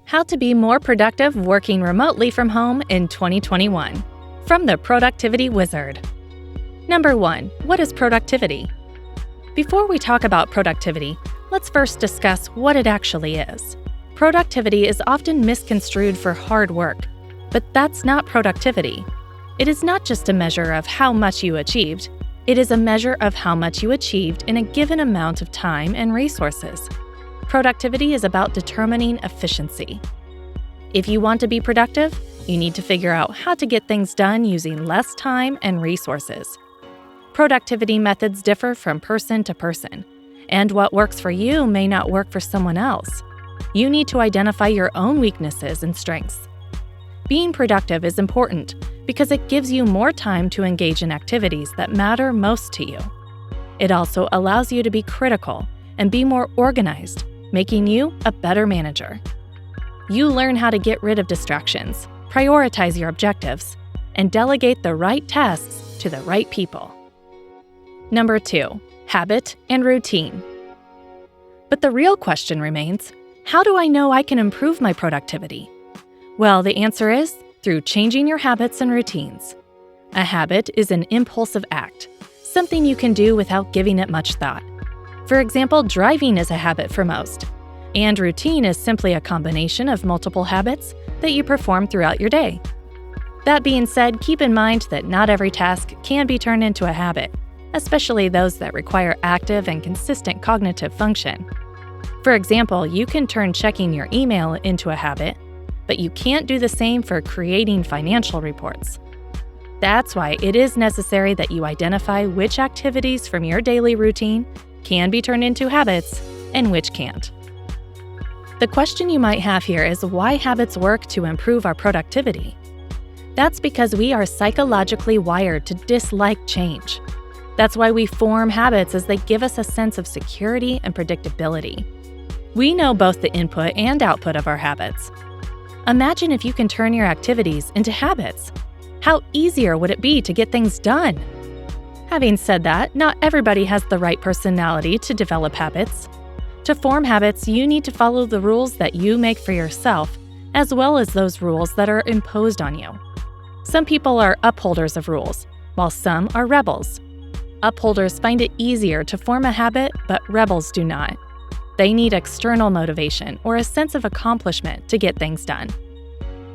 How to be more productive working remotely from home in 2021. From the Productivity Wizard. Number 1. What is productivity? Before we talk about productivity, let's first discuss what it actually is. Productivity is often misconstrued for hard work, but that's not productivity. It is not just a measure of how much you achieved. It is a measure of how much you achieved in a given amount of time and resources. Productivity is about determining efficiency. If you want to be productive, you need to figure out how to get things done using less time and resources. Productivity methods differ from person to person, and what works for you may not work for someone else. You need to identify your own weaknesses and strengths. Being productive is important because it gives you more time to engage in activities that matter most to you. It also allows you to be critical and be more organized, making you a better manager. You learn how to get rid of distractions, prioritize your objectives, and delegate the right tasks to the right people. Number 2. Habit and routine. But the real question remains, how do I know I can improve my productivity? Well, the answer is through changing your habits and routines. A habit is an impulsive act, something you can do without giving it much thought. For example, driving is a habit for most, and routine is simply a combination of multiple habits that you perform throughout your day. That being said, keep in mind that not every task can be turned into a habit, especially those that require active and consistent cognitive function. For example, you can turn checking your email into a habit, but you can't do the same for creating financial reports. That's why it is necessary that you identify which activities from your daily routine can be turned into habits and which can't. The question you might have here is why habits work to improve our productivity. That's because we are psychologically wired to dislike change. That's why we form habits, as they give us a sense of security and predictability. We know both the input and output of our habits. Imagine if you can turn your activities into habits. How easier would it be to get things done? Having said that, not everybody has the right personality to develop habits. To form habits, you need to follow the rules that you make for yourself, as well as those rules that are imposed on you. Some people are upholders of rules, while some are rebels. Upholders find it easier to form a habit, but rebels do not. They need external motivation or a sense of accomplishment to get things done.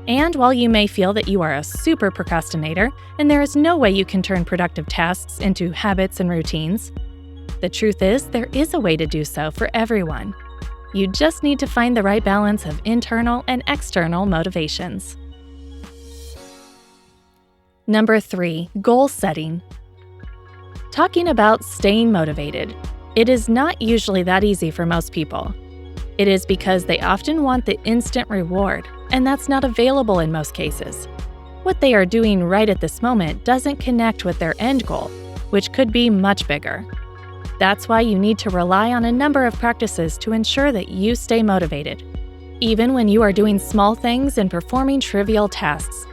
And while you may feel that you are a super procrastinator and there is no way you can turn productive tasks into habits and routines, the truth is there is a way to do so for everyone. You just need to find the right balance of internal and external motivations. Number 3. Goal setting. Talking about staying motivated, it is not usually that easy for most people. It is because they often want the instant reward, and that's not available in most cases. What they are doing right at this moment doesn't connect with their end goal, which could be much bigger. That's why you need to rely on a number of practices to ensure that you stay motivated, even when you are doing small things and performing trivial tasks.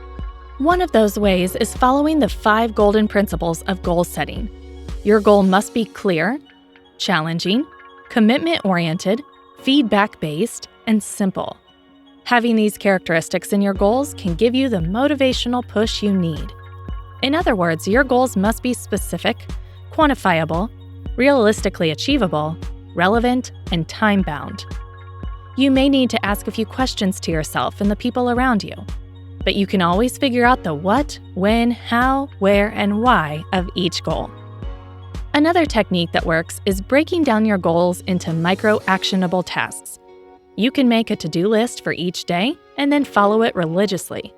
One of those ways is following the 5 golden principles of goal setting. Your goal must be clear, challenging, commitment-oriented, feedback-based, and simple. Having these characteristics in your goals can give you the motivational push you need. In other words, your goals must be specific, quantifiable, realistically achievable, relevant, and time-bound. You may need to ask a few questions to yourself and the people around you, but you can always figure out the what, when, how, where, and why of each goal. Another technique that works is breaking down your goals into micro-actionable tasks. You can make a to-do list for each day and then follow it religiously.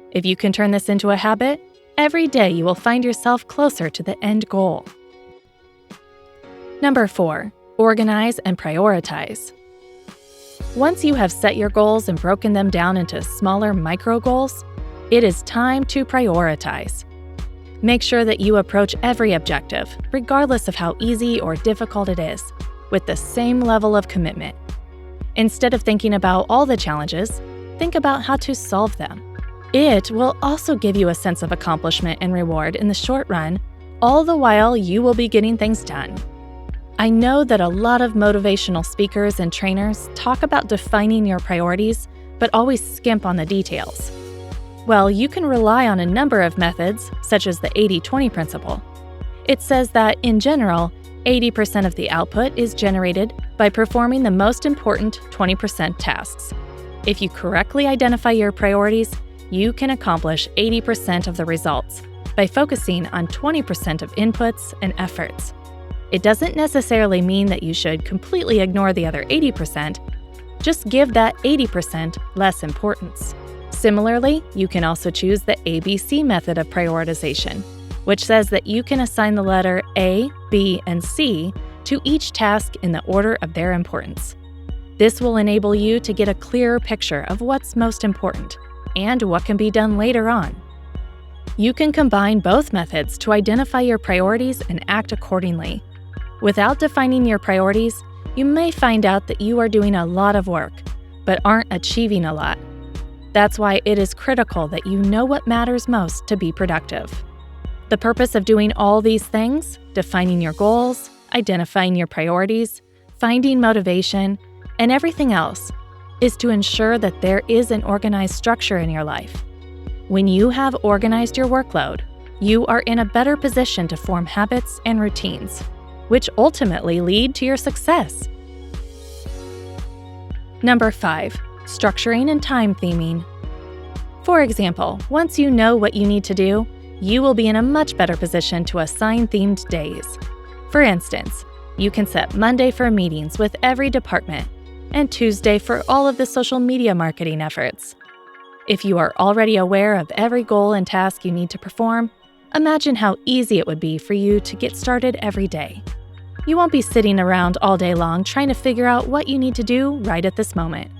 If you can turn this into a habit, every day you will find yourself closer to the end goal. Number 4. Organize and prioritize. Once you have set your goals and broken them down into smaller micro goals, it is time to prioritize. Make sure that you approach every objective, regardless of how easy or difficult it is, with the same level of commitment. Instead of thinking about all the challenges, think about how to solve them. It will also give you a sense of accomplishment and reward in the short run, all the while you will be getting things done. I know that a lot of motivational speakers and trainers talk about defining your priorities but always skimp on the details? Well, you can rely on a number of methods, such as the 80-20 principle. It says that, in general, 80% of the output is generated by performing the most important 20% tasks. If you correctly identify your priorities, you can accomplish 80% of the results by focusing on 20% of inputs and efforts. It doesn't necessarily mean that you should completely ignore the other 80%, just give that 80% less importance. Similarly, you can also choose the ABC method of prioritization, which says that you can assign the letter A, B, and C to each task in the order of their importance. This will enable you to get a clearer picture of what's most important and what can be done later on. You can combine both methods to identify your priorities and act accordingly. Without defining your priorities, you may find out that you are doing a lot of work, but aren't achieving a lot. That's why it is critical that you know what matters most to be productive. The purpose of doing all these things, defining your goals, identifying your priorities, finding motivation, and everything else, is to ensure that there is an organized structure in your life. When you have organized your workload, you are in a better position to form habits and routines, which ultimately lead to your success. Number 5, structuring and time theming. For example, once you know what you need to do, you will be in a much better position to assign themed days. For instance, you can set Monday for meetings with every department and Tuesday for all of the social media marketing efforts. If you are already aware of every goal and task you need to perform, imagine how easy it would be for you to get started every day. You won't be sitting around all day long trying to figure out what you need to do right at this moment.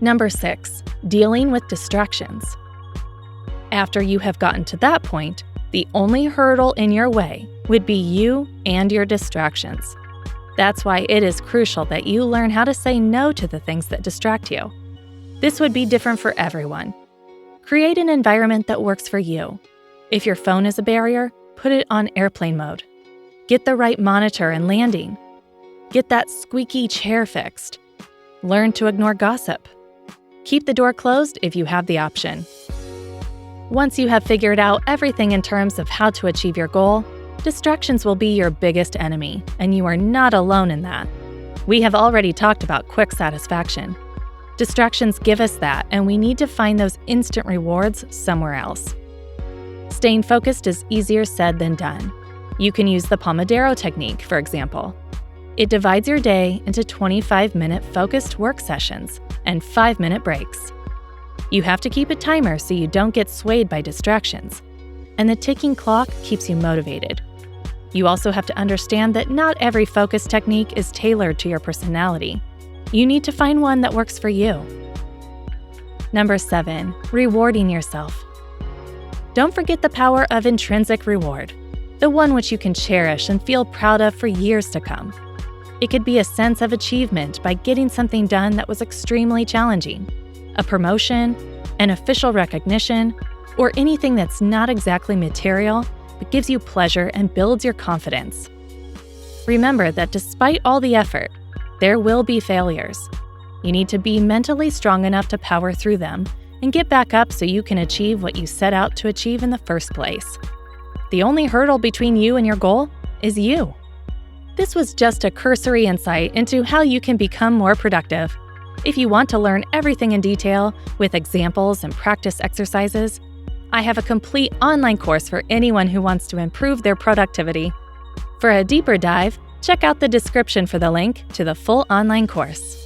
Number 6, dealing with distractions. After you have gotten to that point, the only hurdle in your way would be you and your distractions. That's why it is crucial that you learn how to say no to the things that distract you. This would be different for everyone. Create an environment that works for you. If your phone is a barrier, put it on airplane mode. Get the right monitor and landing. Get that squeaky chair fixed. Learn to ignore gossip. Keep the door closed if you have the option. Once you have figured out everything in terms of how to achieve your goal, distractions will be your biggest enemy, and you are not alone in that. We have already talked about quick satisfaction. Distractions give us that, and we need to find those instant rewards somewhere else. Staying focused is easier said than done. You can use the Pomodoro technique, for example. It divides your day into 25-minute focused work sessions and 5-minute breaks. You have to keep a timer so you don't get swayed by distractions, and the ticking clock keeps you motivated. You also have to understand that not every focus technique is tailored to your personality. You need to find one that works for you. Number 7, rewarding yourself. Don't forget the power of intrinsic reward, the one which you can cherish and feel proud of for years to come. It could be a sense of achievement by getting something done that was extremely challenging, a promotion, an official recognition, or anything that's not exactly material but gives you pleasure and builds your confidence. Remember that despite all the effort, there will be failures. You need to be mentally strong enough to power through them and get back up so you can achieve what you set out to achieve in the first place. The only hurdle between you and your goal is you. This was just a cursory insight into how you can become more productive. If you want to learn everything in detail with examples and practice exercises, I have a complete online course for anyone who wants to improve their productivity. For a deeper dive, check out the description for the link to the full online course.